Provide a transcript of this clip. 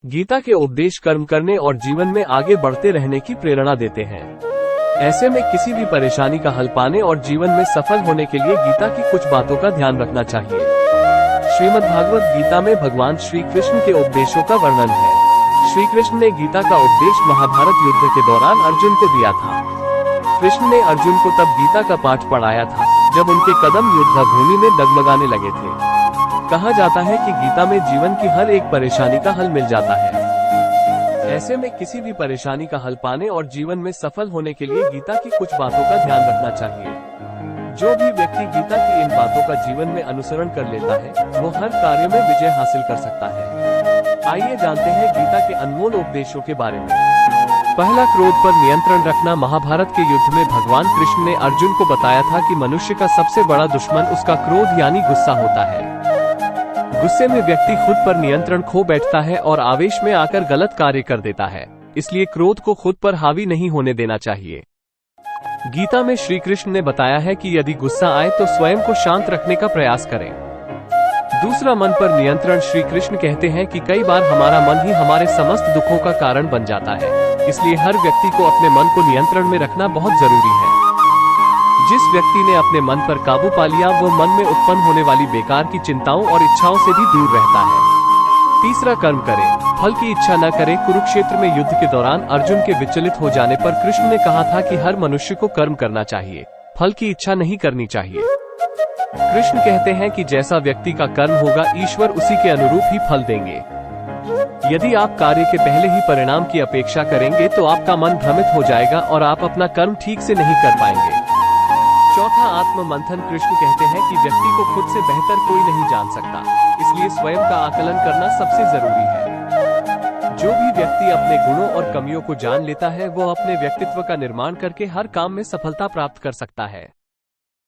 गीता के उपदेश कर्म करने और जीवन में आगे बढ़ते रहने की प्रेरणा देते हैं। ऐसे में किसी भी परेशानी का हल पाने और जीवन में सफल होने के लिए गीता की कुछ बातों का ध्यान रखना चाहिए। श्रीमद्भागवत गीता में भगवान श्री कृष्ण के उपदेशों का वर्णन है। श्री कृष्ण ने गीता का उपदेश महाभारत युद्ध के दौरान अर्जुन को दिया था। कृष्ण ने अर्जुन को तब गीता का पाठ पढ़ाया था जब उनके कदम युद्ध भूमि में डगमगाने लगे थे। कहा जाता है कि गीता में जीवन की हर एक परेशानी का हल मिल जाता है। ऐसे में किसी भी परेशानी का हल पाने और जीवन में सफल होने के लिए गीता की कुछ बातों का ध्यान रखना चाहिए। जो भी व्यक्ति गीता की इन बातों का जीवन में अनुसरण कर लेता है वो हर कार्य में विजय हासिल कर सकता है। आइए जानते हैं गीता के अनमोल उपदेशों के बारे में। पहला, क्रोध पर नियंत्रण रखना। महाभारत के युद्ध में भगवान कृष्ण ने अर्जुन को बताया था कि मनुष्य का सबसे बड़ा दुश्मन उसका क्रोध यानी गुस्सा होता है। गुस्से में व्यक्ति खुद पर नियंत्रण खो बैठता है और आवेश में आकर गलत कार्य कर देता है। इसलिए क्रोध को खुद पर हावी नहीं होने देना चाहिए। गीता में श्री कृष्ण ने बताया है कि यदि गुस्सा आए तो स्वयं को शांत रखने का प्रयास करें। दूसरा, मन पर नियंत्रण। श्री कृष्ण कहते हैं कि कई बार हमारा मन ही हमारे समस्त दुखों का कारण बन जाता है। इसलिए हर व्यक्ति को अपने मन को नियंत्रण में रखना बहुत जरूरी है। जिस व्यक्ति ने अपने मन पर काबू पा लिया वो मन में उत्पन्न होने वाली बेकार की चिंताओं और इच्छाओं से भी दूर रहता है। तीसरा, कर्म करें, फल की इच्छा न करें। कुरुक्षेत्र में युद्ध के दौरान अर्जुन के विचलित हो जाने पर कृष्ण ने कहा था कि हर मनुष्य को कर्म करना चाहिए, फल की इच्छा नहीं करनी चाहिए। कृष्ण कहते हैं कि जैसा व्यक्ति का कर्म होगा ईश्वर उसी के अनुरूप ही फल देंगे। यदि आप कार्य के पहले ही परिणाम की अपेक्षा करेंगे तो आपका मन भ्रमित हो जाएगा और आप अपना कर्म ठीक से नहीं कर पाएंगे। चौथा, आत्म मंथन। कृष्ण कहते हैं कि व्यक्ति को खुद से बेहतर कोई नहीं जान सकता, इसलिए स्वयं का आकलन करना सबसे जरूरी है। जो भी व्यक्ति अपने गुणों और कमियों को जान लेता है वो अपने व्यक्तित्व का निर्माण करके हर काम में सफलता प्राप्त कर सकता है।